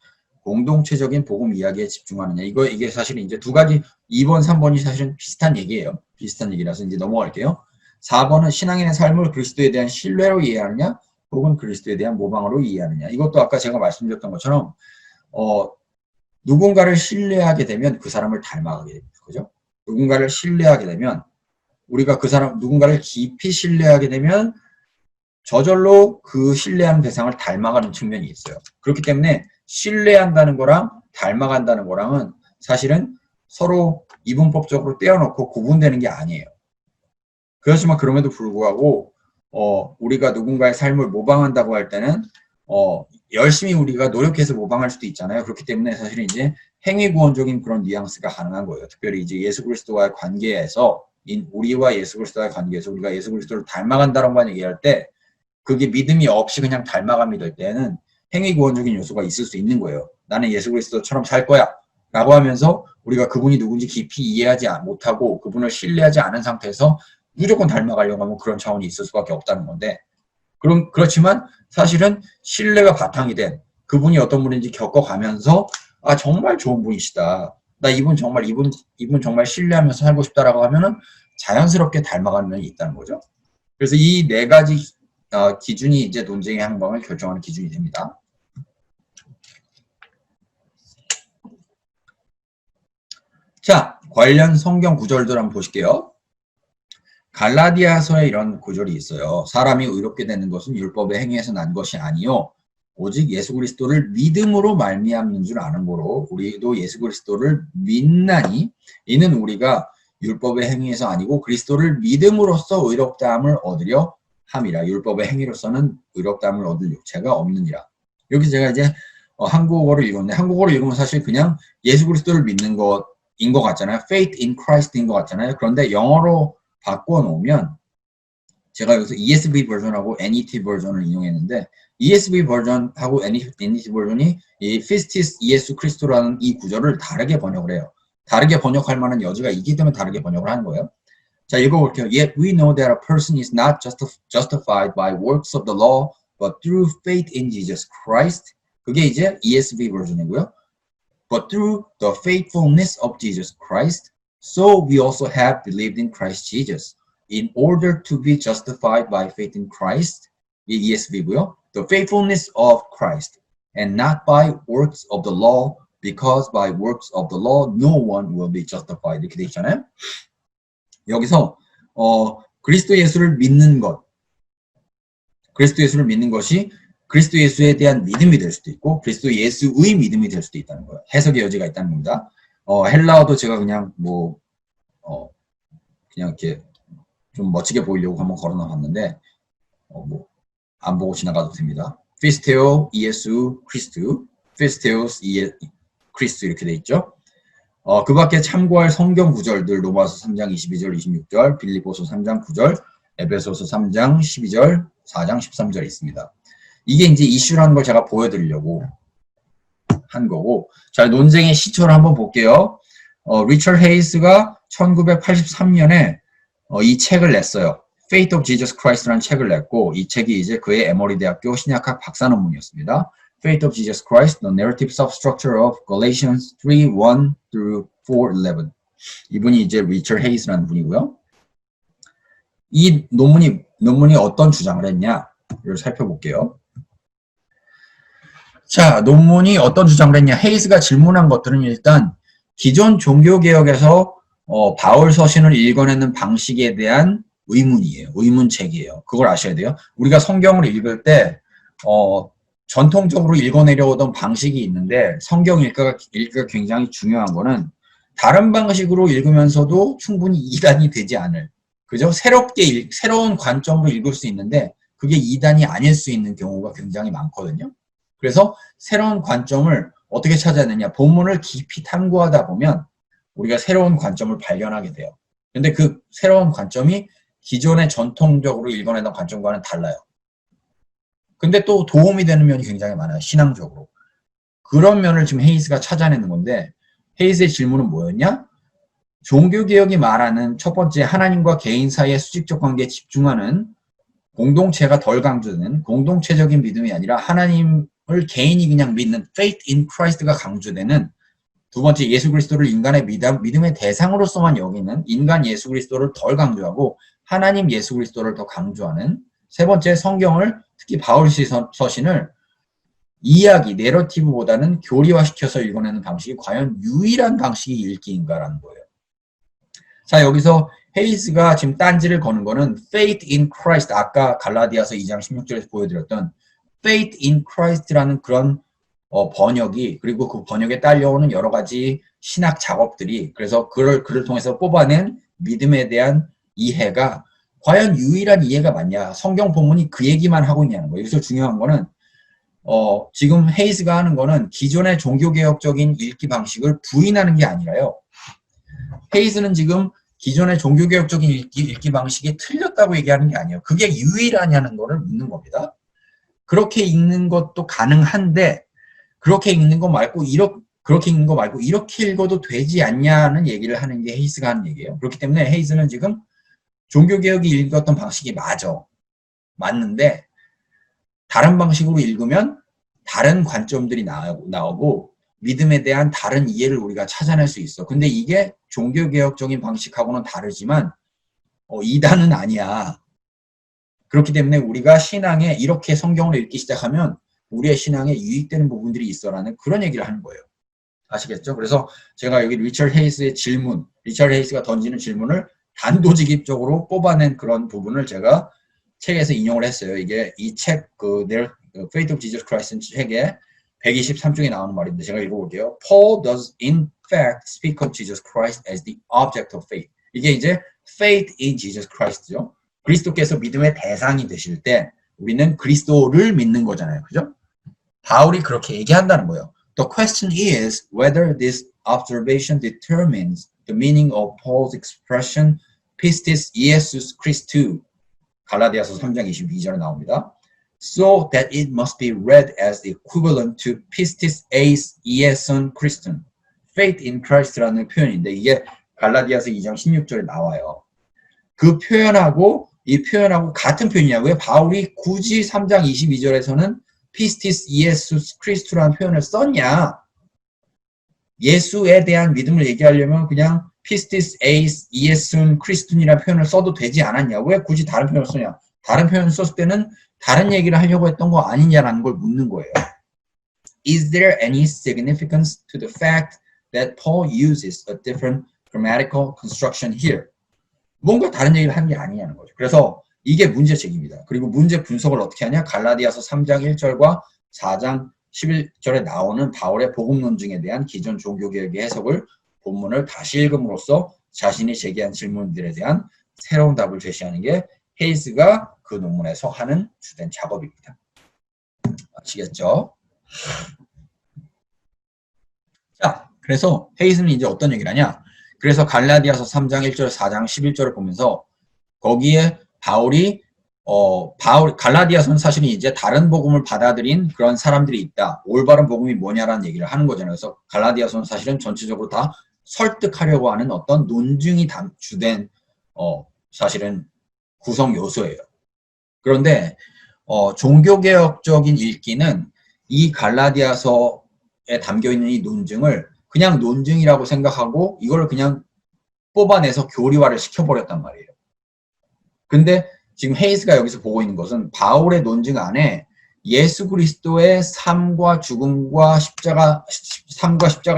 공동체적인 복음 이야기에 집중하느냐 이게 사실 이제 두 가지 2번, 3번이 사실은 비슷한 얘기예요. 비슷한 얘기라서 이제 넘어갈게요. 4번은 신앙인의 삶을 그리스도에 대한 신뢰로 이해하느냐 혹은 그리스도에 대한 모방으로 이해하느냐. 이것도 아까 제가 말씀드렸던 것처럼 누군가를 신뢰하게 되면 그 사람을 닮아가게 됩니다. 그죠? 누군가를 신뢰하게 되면 우리가 누군가를 깊이 신뢰하게 되면 저절로 그 신뢰하는 대상을 닮아가는 측면이 있어요. 그렇기 때문에 신뢰한다는 거랑 닮아간다는 거랑은 사실은 서로 이분법적으로 떼어놓고 구분되는 게 아니에요. 그렇지만 그럼에도 불구하고 우리가 누군가의 삶을 모방한다고 할 때는 열심히 우리가 노력해서 모방할 수도 있잖아요. 그렇기 때문에 사실은 이제 행위구원적인 그런 뉘앙스가 가능한 거예요. 특별히 이제 예수 그리스도와의 관계에서 우리와 예수 그리스도와의 관계에서 우리가 예수 그리스도를 닮아간다라고만 얘기할 때 그게 믿음이 없이 그냥 닮아감이 될 때는 행위구원적인 요소가 있을 수 있는 거예요. 나는 예수 그리스도처럼 살 거야 라고 하면서 우리가 그분이 누군지 깊이 이해하지 못하고 그분을 신뢰하지 않은 상태에서 무조건 닮아가려고 하면 그런 차원이 있을 수밖에 없다는 건데 그렇지만 사실은 신뢰가 바탕이 된 그분이 어떤 분인지 겪어가면서 아 정말 좋은 분이시다. 나 이분 정말 신뢰하면서 살고 싶다라고 하면은 자연스럽게 닮아가는 면이 있다는 거죠. 그래서 이 네 가지 기준이 이제 논쟁의 행방을 결정하는 기준이 됩니다. 자, 관련 성경 구절들 한번 보실게요. 갈라디아서에 이런 구절이 있어요. 사람이 의롭게 되는 것은 율법의 행위에서 난 것이 아니요 오직 예수 그리스도를 믿음으로 말미암는 줄 아는 거로 우리도 예수 그리스도를 믿나니 이는 우리가 율법의 행위에서 아니고 그리스도를 믿음으로써 의롭다함을 얻으려 함이라. 율법의 행위로서는 의롭다함을 얻을 육체가 없느니라. 여기 제가 이제 한국어를 읽었는데 한국어를 읽으면 사실 그냥 예수 그리스도를 믿는 것인 것 같잖아요. faith in Christ인 것 같잖아요. 그런데 영어로 바꿔놓으면 제가 여기서 ESV 버전하고 NET 버전을 인용했는데 ESV 버전하고 NET 버전이 이 피스티스 예수 크리스토라는 이 구절을 다르게 번역을 해요. 다르게 번역할 만한 여지가 있기 때문에 다르게 번역을 하는 거예요. 자, 읽어볼게요. Yet we know that a person is not justified by works of the law, but through faith in Jesus Christ. 그게 이제 ESV 버전이고요. But through the faithfulness of Jesus Christ, so we also have believed in Christ Jesus, in order to be justified by faith in Christ. 이 ESV고요. The faithfulness of Christ, and not by works of the law, because by works of the law no one will be justified. 이렇게 돼 있잖아요. 여기서 그리스도 예수를 믿는 것, 그리스도 예수를 믿는 것이 그리스도 예수에 대한 믿음이 될 수도 있고 그리스도 예수의 믿음이 될 수도 있다는 거예요. 해석의 여지가 있다는 겁니다. 헬라어도 제가 그냥 그냥 이렇게 좀 멋지게 보이려고 한번 걸어놔 봤는데 안 보고 지나가도 됩니다. 피스테오 예수 크리스트, 피스테오스 크리스트 이렇게 돼 있죠. 그 밖에 참고할 성경 구절들 로마서 3장 22절 26절, 빌립보서 3장 9절, 에베소서 3장 12절, 4장 13절 있습니다. 이게 이제 이슈라는 걸 제가 보여드리려고 한 거고, 자, 논쟁의 시초를 한번 볼게요. 리처드 헤이스가 1983년에 이 책을 냈어요. Faith of Jesus Christ라는 책을 냈고, 이 책이 이제 그의 에머리 대학교 신약학 박사 논문이었습니다. Faith of Jesus Christ, The Narrative Substructure of Galatians 3:1 through 4:11. 이분이 이제 리처드 헤이스라는 분이고요. 이 논문이 어떤 주장을 했냐를 살펴볼게요. 자, 논문이 어떤 주장을 했냐. 헤이스가 질문한 것들은 일단 기존 종교개혁에서 바울 서신을 읽어내는 방식에 대한 의문이에요. 의문책이에요. 그걸 아셔야 돼요. 우리가 성경을 읽을 때 전통적으로 읽어내려오던 방식이 있는데 성경 읽기가 굉장히 중요한 거는 다른 방식으로 읽으면서도 충분히 이단이 되지 않을, 그죠? 새로운 관점으로 읽을 수 있는데 그게 이단이 아닐 수 있는 경우가 굉장히 많거든요. 그래서 새로운 관점을 어떻게 찾아야 되냐. 본문을 깊이 탐구하다 보면 우리가 새로운 관점을 발견하게 돼요. 근데 그 새로운 관점이 기존의 전통적으로 읽어내던 관점과는 달라요. 근데 또 도움이 되는 면이 굉장히 많아요. 신앙적으로. 그런 면을 지금 헤이스가 찾아내는 건데 헤이스의 질문은 뭐였냐? 종교개혁이 말하는 첫 번째 하나님과 개인 사이의 수직적 관계에 집중하는 공동체가 덜 강조되는 공동체적인 믿음이 아니라 하나님을 개인이 그냥 믿는 faith in Christ가 강조되는 두 번째 예수 그리스도를 인간의 믿음의 대상으로서만 여기는 인간 예수 그리스도를 덜 강조하고 하나님 예수 그리스도를 더 강조하는 세 번째 성경을 특히 바울 서신을 이야기, 내러티브보다는 교리화시켜서 읽어내는 방식이 과연 유일한 방식이 읽기인가라는 거예요. 자, 여기서 헤이스가 지금 딴지를 거는 거는 faith in Christ, 아까 갈라디아서 2장 16절에서 보여드렸던 faith in Christ라는 그런 번역이, 그리고 그 번역에 딸려오는 여러 가지 신학 작업들이, 그래서 그를 통해서 뽑아낸 믿음에 대한 이해가 과연 유일한 이해가 맞냐. 성경 본문이 그 얘기만 하고 있냐는 거예요. 여기서 중요한 거는 지금 헤이스가 하는 거는 기존의 종교개혁적인 읽기 방식을 부인하는 게 아니라요. 헤이스는 지금 기존의 종교개혁적인 읽기 방식이 틀렸다고 얘기하는 게 아니에요. 그게 유일하냐는 거를 묻는 겁니다. 그렇게 읽는 것도 가능한데 그렇게 읽는 거 말고 이렇게 읽어도 되지 않냐는 얘기를 하는 게 헤이스가 하는 얘기예요. 그렇기 때문에 헤이스는 지금 종교개혁이 읽었던 방식이 맞는데 다른 방식으로 읽으면 다른 관점들이 나오고 믿음에 대한 다른 이해를 우리가 찾아낼 수 있어. 근데 이게 종교개혁적인 방식하고는 다르지만 이단은 아니야. 그렇기 때문에 우리가 신앙에 이렇게 성경을 읽기 시작하면 우리의 신앙에 유익되는 부분들이 있어라는 그런 얘기를 하는 거예요. 아시겠죠? 그래서 제가 여기 리처드 헤이스의 질문, 리처드 헤이스가 던지는 질문을 단도직입적으로 뽑아낸 그런 부분을 제가 책에서 인용을 했어요. 이게 이 책, Faith of Jesus Christ 책에 123쪽에 나오는 말인데 제가 읽어볼게요. Paul does in fact speak of Jesus Christ as the object of faith. 이게 이제 faith in Jesus Christ죠. 그리스도께서 믿음의 대상이 되실 때 우리는 그리스도를 믿는 거잖아요. 그죠? 바울이 그렇게 얘기한다는 거예요. The question is whether this observation determines the meaning of Paul's expression pistis Iesus Christou. 갈라디아서 3장 22절에 나옵니다. So that it must be read as equivalent to pistis eis ieson Christum. Faith in Christ라는 표현인데 이게 갈라디아서 2장 16절에 나와요. 그 표현하고 이 표현하고 같은 표현이냐. 왜 바울이 굳이 3장 22절에서는 pistis iesus Christu라는 표현을 썼냐. 예수에 대한 믿음을 얘기하려면 그냥 pistis eis ieson Christum이라는 표현을 써도 되지 않았냐. 왜 굳이 다른 표현을 쓰냐. 다른 표현을 썼을 때는 다른 얘기를 하려고 했던 거 아니냐라는 걸 묻는 거예요. Is there any significance to the fact that Paul uses a different grammatical construction here? 뭔가 다른 얘기를 하는 게 아니냐는 거죠. 그래서 이게 문제제기입니다. 그리고 문제 분석을 어떻게 하냐? 갈라디아서 3장 1절과 4장 11절에 나오는 바울의 복음 논증에 대한 기존 종교개혁의 해석을 본문을 다시 읽음으로써 자신이 제기한 질문들에 대한 새로운 답을 제시하는 게 헤이즈가 그 논문에서 하는 주된 작업입니다. 아시겠죠? 자, 그래서 헤이즈는 이제 어떤 얘기를 하냐? 그래서 갈라디아서 3장 1절, 4장 11절을 보면서 거기에 갈라디아서는 사실은 이제 다른 복음을 받아들인 그런 사람들이 있다. 올바른 복음이 뭐냐라는 얘기를 하는 거잖아요. 그래서 갈라디아서는 사실은 전체적으로 다 설득하려고 하는 어떤 논증이 주된 사실은 구성 요소예요. 그런데 종교개혁적인 읽기는 이 갈라디아서에 담겨있는 이 논증을 그냥 논증이라고 생각하고 이걸 그냥 뽑아내서 교리화를 시켜버렸단 말이에요. 근데 지금 헤이스가 여기서 보고 있는 것은 바울의 논증 안에 예수 그리스도의 삶과 십자가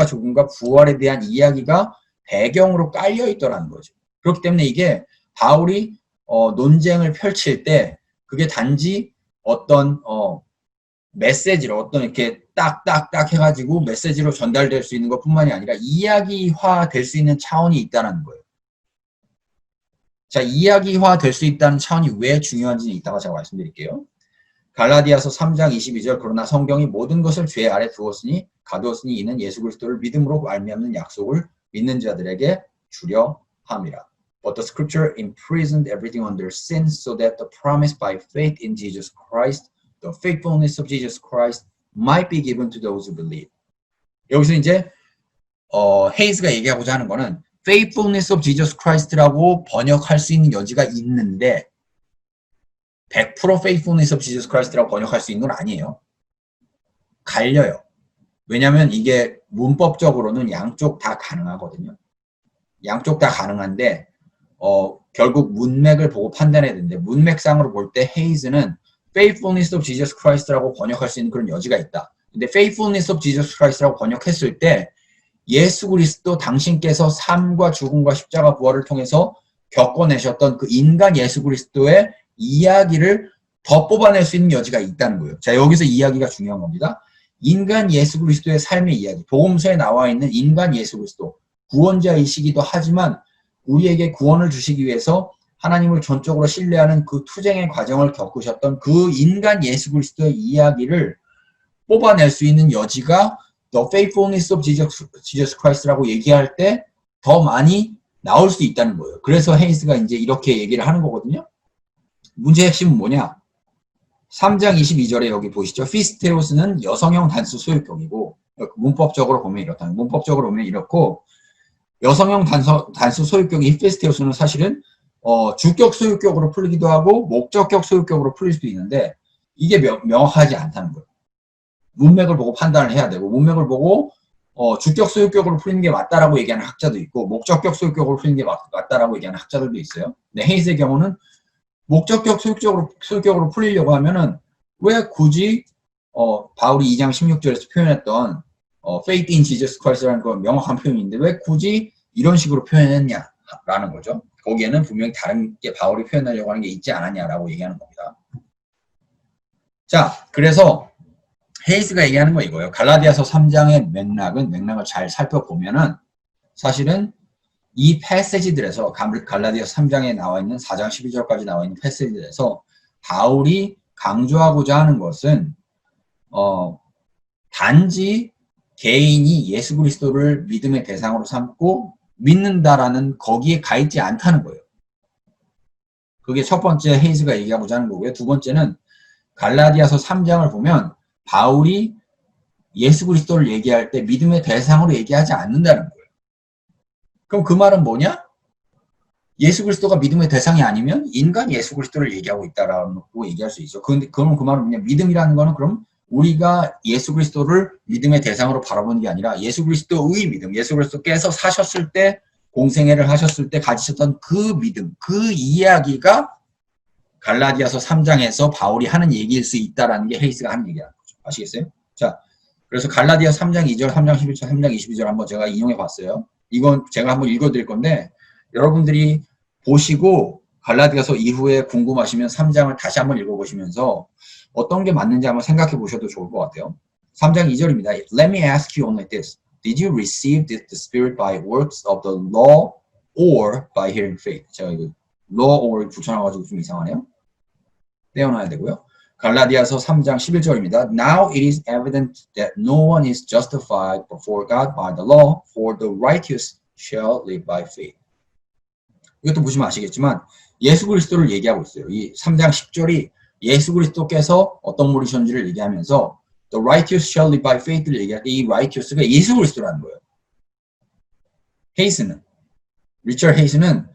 죽음과 부활에 대한 이야기가 배경으로 깔려 있더라는 거죠. 그렇기 때문에 이게 바울이 논쟁을 펼칠 때 그게 단지 어떤 메시지로 어떤 이렇게 딱딱딱 해가지고 메시지로 전달될 수 있는 것뿐만이 아니라 이야기화 될 수 있는 차원이 있다는 거예요. 자, 이야기화 될 수 있다는 차원이 왜 중요한지는 이따가 제가 말씀드릴게요. 갈라디아서 3장 22절 그러나 성경이 모든 것을 죄 아래 가두었으니 이는 예수 그리스도를 믿음으로 말미암는 약속을 믿는 자들에게 주려 함이라. But the scripture imprisoned everything under sin so that the promise by faith in Jesus Christ, the faithfulness of Jesus Christ might be given to those who believe. 여기서 이제 헤이스가 얘기하고자 하는 거는 faithfulness of Jesus Christ라고 번역할 수 있는 여지가 있는데 100% faithfulness of Jesus Christ라고 번역할 수 있는 건 아니에요. 갈려요. 왜냐하면 이게 문법적으로는 양쪽 다 가능하거든요. 양쪽 다 가능한데 결국 문맥을 보고 판단해야 되는데 문맥상으로 볼 때 헤이즈는 faithfulness of Jesus Christ라고 번역할 수 있는 그런 여지가 있다. 근데 faithfulness of Jesus Christ라고 번역했을 때 예수 그리스도 당신께서 삶과 죽음과 십자가 부활을 통해서 겪어내셨던 그 인간 예수 그리스도의 이야기를 더 뽑아낼 수 있는 여지가 있다는 거예요. 자, 여기서 이야기가 중요한 겁니다. 인간 예수 그리스도의 삶의 이야기, 복음서에 나와 있는 인간 예수 그리스도, 구원자이시기도 하지만 우리에게 구원을 주시기 위해서 하나님을 전적으로 신뢰하는 그 투쟁의 과정을 겪으셨던 그 인간 예수 그리스도의 이야기를 뽑아낼 수 있는 여지가 The faithfulness of Jesus Christ라고 얘기할 때 더 많이 나올 수 있다는 거예요. 그래서 헤이스가 이제 이렇게 얘기를 하는 거거든요. 문제의 핵심은 뭐냐? 3장 22절에 여기 보시죠. 피스테오스는 여성형 단수 소유격이고 문법적으로 보면 이렇다. 문법적으로 보면 이렇고 여성형 단수 소유격이 피스테오스는 사실은 주격 소유격으로 풀리기도 하고 목적격 소유격으로 풀릴 수도 있는데 이게 명확하지 않다는 거예요. 문맥을 보고 판단을 해야 되고 문맥을 보고 주격 소유격으로 풀리는 게 맞다라고 얘기하는 학자도 있고 목적격 소유격으로 풀리는 게 맞다라고 얘기하는 학자들도 있어요. 근데 헤이즈의 경우는 목적격 소유격으로 풀리려고 하면은 왜 굳이 바울이 2장 16절에서 표현했던 faith in Jesus Christ라는 건 명확한 표현인데 왜 굳이 이런 식으로 표현했냐라는 거죠. 거기에는 분명히 다른 게 바울이 표현하려고 하는 게 있지 않았냐라고 얘기하는 겁니다. 자, 그래서 헤이스가 얘기하는 거 이거예요. 갈라디아서 3장의 맥락을 잘 살펴보면은 사실은 이 패시지들에서 갈라디아서 3장에 나와 있는 4장 12절까지 나와 있는 패시지들에서 바울이 강조하고자 하는 것은 단지 개인이 예수 그리스도를 믿음의 대상으로 삼고 믿는다라는 거기에 가 있지 않다는 거예요. 그게 첫 번째 헤이즈가 얘기하고자 하는 거고요. 두 번째는 갈라디아서 3장을 보면 바울이 예수 그리스도를 얘기할 때 믿음의 대상으로 얘기하지 않는다는 거예요. 그럼 그 말은 뭐냐? 예수 그리스도가 믿음의 대상이 아니면 인간 예수 그리스도를 얘기하고 있다라고 얘기할 수 있죠. 그럼 그 말은 뭐냐? 믿음이라는 거는 그럼 우리가 예수 그리스도를 믿음의 대상으로 바라보는 게 아니라 예수 그리스도의 믿음, 예수 그리스도께서 사셨을 때 공생애를 하셨을 때 가지셨던 그 믿음, 그 이야기가 갈라디아서 3장에서 바울이 하는 얘기일 수 있다라는 게 헤이스가 하는 얘기라는 거죠. 아시겠어요? 자, 그래서 갈라디아 3장 2절, 3장 11절, 3장 22절 한번 제가 인용해 봤어요. 이건 제가 한번 읽어 드릴 건데 여러분들이 보시고 갈라디아서 이후에 궁금하시면 3장을 다시 한번 읽어보시면서 어떤 게 맞는지 한번 생각해 보셔도 좋을 것 같아요. 3장 2절입니다. Let me ask you only this. Did you receive the Spirit by works of the law or by hearing faith? 제가 이거 law or 붙여놔가지고 좀 이상하네요. 떼어놔야 되고요. 갈라디아서 3장 11절입니다. Now it is evident that no one is justified before God by the law, for the righteous shall live by faith. 이것도 보시면 아시겠지만 예수 그리스도를 얘기하고 있어요. 이 3장 10절이 예수 그리스도께서 어떤 분이셨는지를 얘기하면서 the righteous shall live by faith를 얘기할 때 이 righteous가 예수 그리스도라는 거예요. 헤이스는 리처드 헤이스는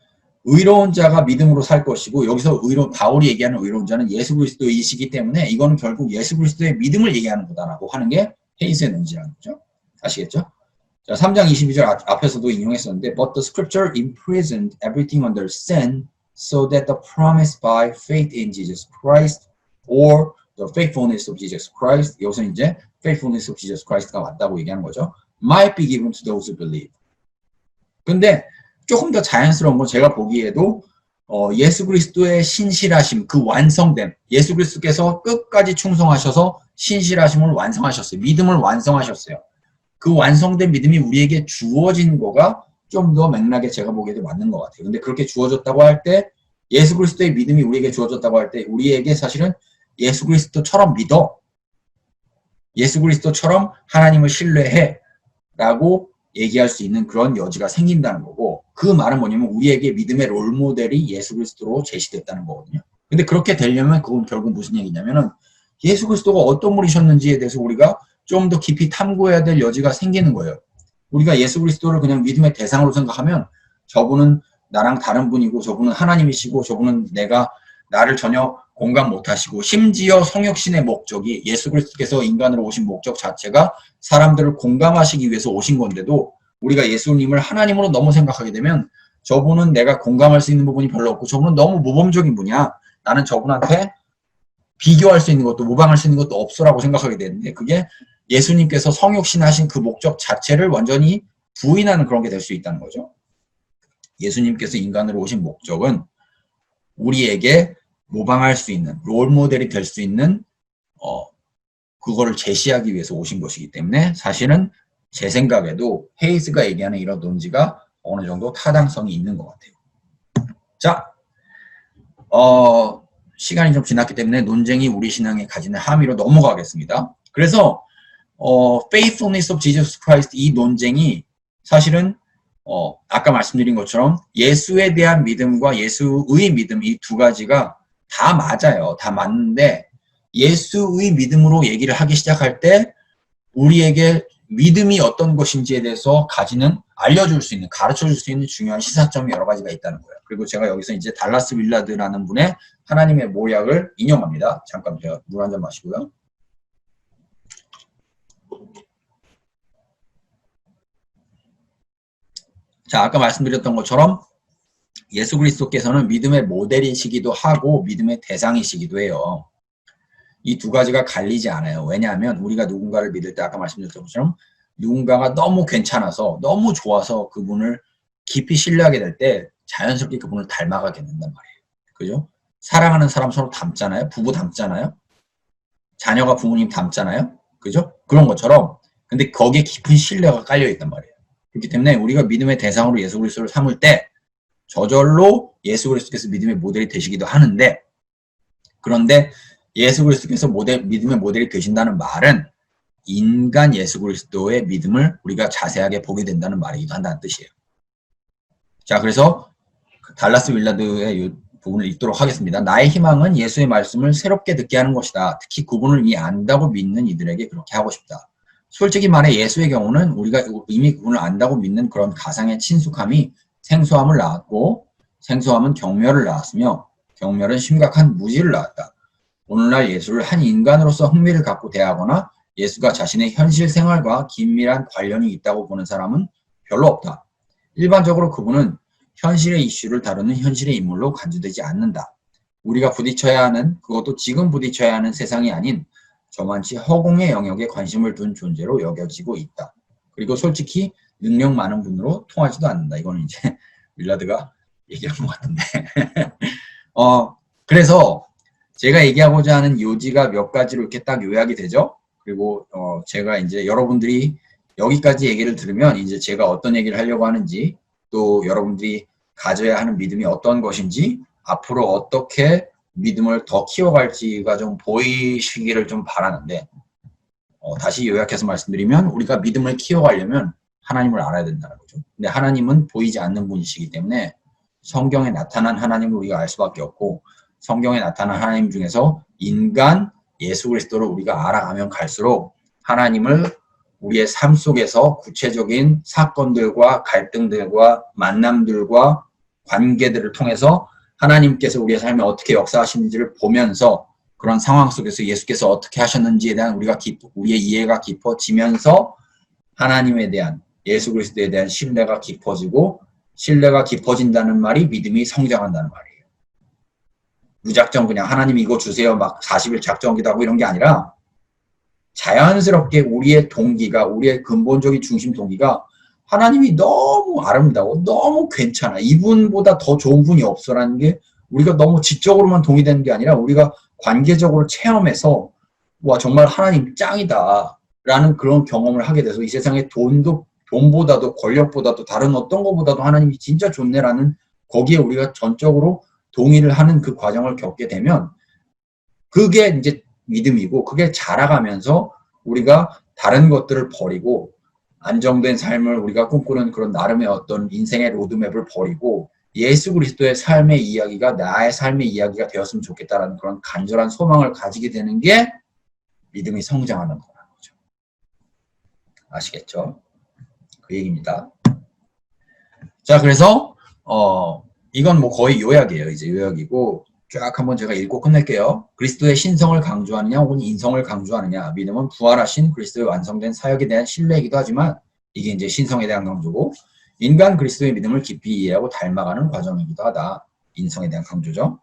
의로운 자가 믿음으로 살 것이고 여기서 바울이 얘기하는 의로운 자는 예수 그리스도이시기 때문에 이거는 결국 예수 그리스도의 믿음을 얘기하는 거다라고 하는 게 헤이스의 논지라는 거죠. 아시겠죠? 자, 3장 22절 앞에서도 인용했었는데 But the scripture imprisoned everything under sin so that the promise by faith in Jesus Christ or the faithfulness of Jesus Christ 여기서 이제 faithfulness of Jesus Christ가 맞다고 얘기하는 거죠. might be given to those who believe. 근데 조금 더 자연스러운 건 제가 보기에도 예수 그리스도의 신실하심, 그 완성됨, 예수 그리스도께서 끝까지 충성하셔서 신실하심을 완성하셨어요. 믿음을 완성하셨어요. 그 완성된 믿음이 우리에게 주어진 거가 좀 더 맥락에 제가 보기에도 맞는 것 같아요. 근데 그렇게 주어졌다고 할 때 예수 그리스도의 믿음이 우리에게 주어졌다고 할 때 우리에게 사실은 예수 그리스도처럼 믿어. 예수 그리스도처럼 하나님을 신뢰해. 라고 얘기할 수 있는 그런 여지가 생긴다는 거고 그 말은 뭐냐면 우리에게 믿음의 롤모델이 예수 그리스도로 제시됐다는 거거든요. 근데 그렇게 되려면 그건 결국 무슨 얘기냐면은 예수 그리스도가 어떤 분이셨는지에 대해서 우리가 좀 더 깊이 탐구해야 될 여지가 생기는 거예요. 우리가 예수 그리스도를 그냥 믿음의 대상으로 생각하면 저분은 나랑 다른 분이고 저분은 하나님이시고 저분은 나를 전혀 공감 못하시고 심지어 성육신의 목적이 예수 그리스도께서 인간으로 오신 목적 자체가 사람들을 공감하시기 위해서 오신 건데도 우리가 예수님을 하나님으로 너무 생각하게 되면 저분은 내가 공감할 수 있는 부분이 별로 없고 저분은 너무 모범적인 분이야. 나는 저분한테 비교할 수 있는 것도 모방할 수 있는 것도 없어라고 생각하게 되는데 그게 예수님께서 성육신 하신 그 목적 자체를 완전히 부인하는 그런 게 될 수 있다는 거죠. 예수님께서 인간으로 오신 목적은 우리에게 모방할 수 있는 롤모델이 될 수 있는 그거를 제시하기 위해서 오신 것이기 때문에 사실은 제 생각에도 헤이즈가 얘기하는 이런 논지가 어느 정도 타당성이 있는 것 같아요. 자, 시간이 좀 지났기 때문에 논쟁이 우리 신앙에 가지는 함의로 넘어가겠습니다. 그래서 faithfulness of Jesus Christ 이 논쟁이 사실은 아까 말씀드린 것처럼 예수에 대한 믿음과 예수의 믿음 이 두 가지가 다 맞아요. 다 맞는데 예수의 믿음으로 얘기를 하기 시작할 때 우리에게 믿음이 어떤 것인지에 대해서 알려줄 수 있는, 가르쳐줄 수 있는 중요한 시사점이 여러 가지가 있다는 거예요. 그리고 제가 여기서 이제 달라스 윌라드라는 분의 하나님의 모략을 인용합니다. 잠깐 제가 물 한 잔 마시고요. 자, 아까 말씀드렸던 것처럼 예수 그리스도께서는 믿음의 모델이시기도 하고 믿음의 대상이시기도 해요. 이 두 가지가 갈리지 않아요. 왜냐하면 우리가 누군가를 믿을 때 아까 말씀드렸던 것처럼 누군가가 너무 괜찮아서 너무 좋아서 그분을 깊이 신뢰하게 될 때 자연스럽게 그분을 닮아가게 된단 말이에요. 그죠? 사랑하는 사람 서로 닮잖아요. 부부 닮잖아요. 자녀가 부모님 닮잖아요. 그죠? 그런 것처럼 근데 거기에 깊은 신뢰가 깔려 있단 말이에요. 그렇기 때문에 우리가 믿음의 대상으로 예수 그리스도를 삼을 때 저절로 예수 그리스도께서 믿음의 모델이 되시기도 하는데 그런데 예수 그리스도께서 믿음의 모델이 되신다는 말은 인간 예수 그리스도의 믿음을 우리가 자세하게 보게 된다는 말이기도 한다는 뜻이에요. 자, 그래서 달라스 윌라드의 부분을 읽도록 하겠습니다. 나의 희망은 예수의 말씀을 새롭게 듣게 하는 것이다. 특히 구분을 이미 안다고 믿는 이들에게 그렇게 하고 싶다. 솔직히 말해 예수의 경우는 우리가 이미 구분을 안다고 믿는 그런 가상의 친숙함이 생소함을 낳았고, 생소함은 경멸을 낳았으며 경멸은 심각한 무지를 낳았다. 오늘날 예수를 한 인간으로서 흥미를 갖고 대하거나 예수가 자신의 현실 생활과 긴밀한 관련이 있다고 보는 사람은 별로 없다. 일반적으로 그분은 현실의 이슈를 다루는 현실의 인물로 간주되지 않는다. 우리가 부딪혀야 하는, 그것도 지금 부딪혀야 하는 세상이 아닌 저만치 허공의 영역에 관심을 둔 존재로 여겨지고 있다. 그리고 솔직히 능력 많은 분으로 통하지도 않는다. 이거는 이제 윌라드가 얘기한 것 같은데. 그래서 제가 얘기하고자 하는 요지가 몇 가지로 이렇게 딱 요약이 되죠. 그리고 제가 이제 여러분들이 여기까지 얘기를 들으면 이제 제가 어떤 얘기를 하려고 하는지, 또 여러분들이 가져야 하는 믿음이 어떤 것인지, 앞으로 어떻게 믿음을 더 키워갈지가 좀 보이시기를 좀 바라는데, 다시 요약해서 말씀드리면 우리가 믿음을 키워가려면 하나님을 알아야 된다는 거죠. 근데 하나님은 보이지 않는 분이시기 때문에 성경에 나타난 하나님을 우리가 알 수밖에 없고, 성경에 나타난 하나님 중에서 인간 예수 그리스도를 우리가 알아가면 갈수록 하나님을 우리의 삶 속에서 구체적인 사건들과 갈등들과 만남들과 관계들을 통해서 하나님께서 우리의 삶에 어떻게 역사하시는지를 보면서 그런 상황 속에서 예수께서 어떻게 하셨는지에 대한 우리의 이해가 깊어지면서 하나님에 대한, 예수 그리스도에 대한 신뢰가 깊어지고, 신뢰가 깊어진다는 말이 믿음이 성장한다는 말이에요. 무작정 그냥 하나님 이거 주세요 막 40일 작정기도 하고 이런 게 아니라 자연스럽게 우리의 동기가, 우리의 근본적인 중심 동기가 하나님이 너무 아름다워, 너무 괜찮아, 이분보다 더 좋은 분이 없어라는 게 우리가 너무 지적으로만 동의되는 게 아니라 우리가 관계적으로 체험해서 와 정말 하나님 짱이다 라는 그런 경험을 하게 돼서 이 세상에 돈보다도 권력보다도 다른 어떤 것보다도 하나님이 진짜 좋네라는, 거기에 우리가 전적으로 동의를 하는 그 과정을 겪게 되면 그게 이제 믿음이고, 그게 자라가면서 우리가 다른 것들을 버리고 안정된 삶을 우리가 꿈꾸는 그런 나름의 어떤 인생의 로드맵을 버리고 예수 그리스도의 삶의 이야기가 나의 삶의 이야기가 되었으면 좋겠다라는 그런 간절한 소망을 가지게 되는 게 믿음이 성장하는 거라는 거죠. 아시겠죠? 그 얘기입니다. 자, 그래서 이건 뭐 거의 요약이에요. 이제 요약이고 쫙 한번 제가 읽고 끝낼게요. 그리스도의 신성을 강조하느냐 혹은 인성을 강조하느냐. 믿음은 부활하신 그리스도의 완성된 사역에 대한 신뢰이기도 하지만 이게 이제 신성에 대한 강조고, 인간 그리스도의 믿음을 깊이 이해하고 닮아가는 과정이기도 하다. 인성에 대한 강조죠.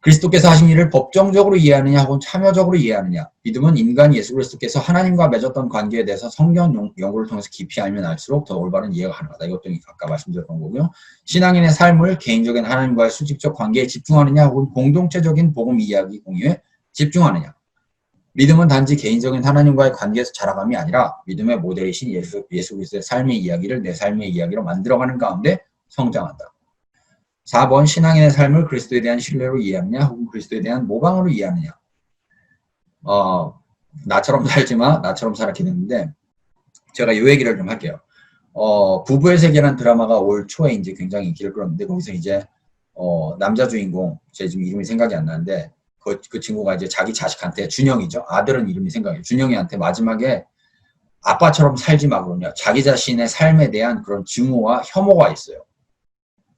그리스도께서 하신 일을 법정적으로 이해하느냐 혹은 참여적으로 이해하느냐. 믿음은 인간 예수 그리스도께서 하나님과 맺었던 관계에 대해서 성경 연구를 통해서 깊이 알면 알수록 더 올바른 이해가 가능하다. 이것도 아까 말씀드렸던 거고요. 신앙인의 삶을 개인적인 하나님과의 수직적 관계에 집중하느냐 혹은 공동체적인 복음 이야기 공유에 집중하느냐. 믿음은 단지 개인적인 하나님과의 관계에서 자라감이 아니라 믿음의 모델이신 예수 그리스도의 삶의 이야기를 내 삶의 이야기로 만들어가는 가운데 성장한다. 4번 신앙인의 삶을 그리스도에 대한 신뢰로 이해하느냐 혹은 그리스도에 대한 모방으로 이해하느냐. 나처럼 살지 마, 나처럼 살아 기능인데 제가 이 얘기를 좀 할게요. 부부의 세계라는 드라마가 올 초에 이제 굉장히 인기를 끌었는데 거기서 이제 남자 주인공, 제 지금 이름이 생각이 안 나는데 그 친구가 이제 자기 자식한테, 준영이죠. 아들은 이름이 생각해요. 준영이한테 마지막에 아빠처럼 살지 마 그러냐. 자기 자신의 삶에 대한 그런 증오와 혐오가 있어요.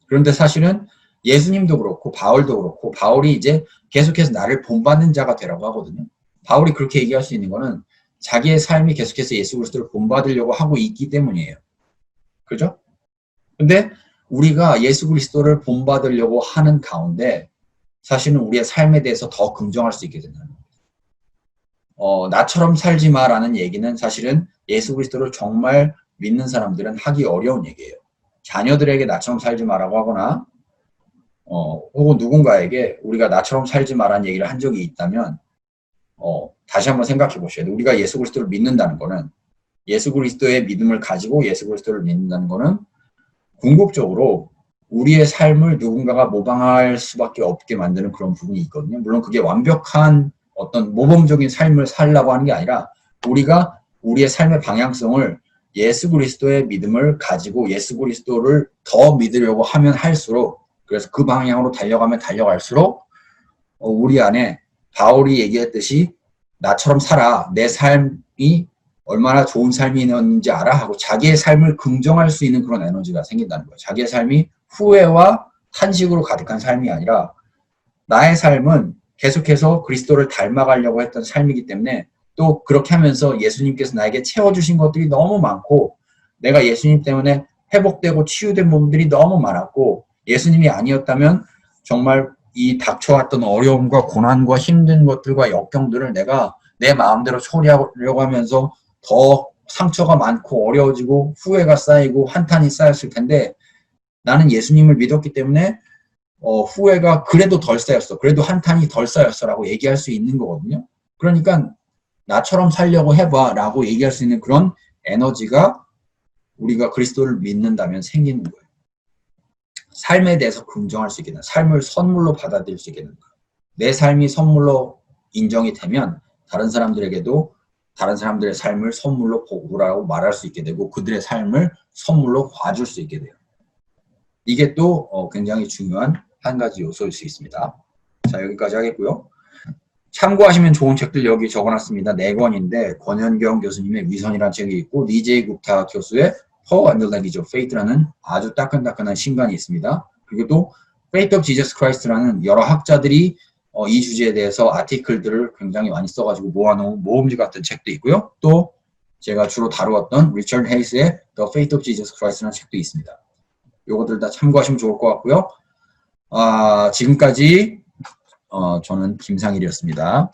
그런데 사실은 예수님도 그렇고 바울도 그렇고, 바울이 이제 계속해서 나를 본받는 자가 되라고 하거든요. 바울이 그렇게 얘기할 수 있는 거는 자기의 삶이 계속해서 예수 그리스도를 본받으려고 하고 있기 때문이에요. 그죠? 근데 우리가 예수 그리스도를 본받으려고 하는 가운데 사실은 우리의 삶에 대해서 더 긍정할 수 있게 된다는 거예요. 나처럼 살지 마라는 얘기는 사실은 예수 그리스도를 정말 믿는 사람들은 하기 어려운 얘기예요. 자녀들에게 나처럼 살지 마라고 하거나 혹은 누군가에게 우리가 나처럼 살지 마라는 얘기를 한 적이 있다면 다시 한번 생각해 보셔야 돼요. 우리가 예수 그리스도를 믿는다는 거는, 예수 그리스도의 믿음을 가지고 예수 그리스도를 믿는다는 거는 궁극적으로 우리의 삶을 누군가가 모방할 수밖에 없게 만드는 그런 부분이 있거든요. 물론 그게 완벽한 어떤 모범적인 삶을 살려고 하는 게 아니라 우리가 우리의 삶의 방향성을 예수 그리스도의 믿음을 가지고 예수 그리스도를 더 믿으려고 하면 할수록, 그래서 그 방향으로 달려가면 달려갈수록 우리 안에 바울이 얘기했듯이 나처럼 살아. 내 삶이 얼마나 좋은 삶이었는지 알아? 하고 자기의 삶을 긍정할 수 있는 그런 에너지가 생긴다는 거예요. 자기의 삶이 후회와 탄식으로 가득한 삶이 아니라 나의 삶은 계속해서 그리스도를 닮아가려고 했던 삶이기 때문에 또 그렇게 하면서 예수님께서 나에게 채워주신 것들이 너무 많고 내가 예수님 때문에 회복되고 치유된 부분들이 너무 많았고 예수님이 아니었다면 정말 이 닥쳐왔던 어려움과 고난과 힘든 것들과 역경들을 내가 내 마음대로 처리하려고 하면서 더 상처가 많고 어려워지고 후회가 쌓이고 한탄이 쌓였을 텐데 나는 예수님을 믿었기 때문에 후회가 그래도 덜 쌓였어. 그래도 한탄이 덜 쌓였어 라고 얘기할 수 있는 거거든요. 그러니까 나처럼 살려고 해봐 라고 얘기할 수 있는 그런 에너지가 우리가 그리스도를 믿는다면 생기는 거예요. 삶에 대해서 긍정할 수 있게 되는, 삶을 선물로 받아들일 수 있게 되는 거예요. 내 삶이 선물로 인정이 되면 다른 사람들에게도 다른 사람들의 삶을 선물로 보라고 말할 수 있게 되고 그들의 삶을 선물로 봐줄 수 있게 돼요. 이게 또 굉장히 중요한 한 가지 요소일 수 있습니다. 자, 여기까지 하겠고요. 참고하시면 좋은 책들 여기 적어놨습니다. 4권인데 권현경 교수님의 위선이라는 책이 있고 니제이 굽타 교수의 Paul and the Language of Faith라는 아주 따끈따끈한 신간이 있습니다. 그리고 또 Faith of Jesus Christ라는 여러 학자들이 이 주제에 대해서 아티클들을 굉장히 많이 써가지고 모아놓은 모음지 같은 책도 있고요. 또 제가 주로 다루었던 리처드 헤이스의 The Faith of Jesus Christ라는 책도 있습니다. 요것들 다 참고하시면 좋을 것 같고요. 지금까지 저는 김상일이었습니다.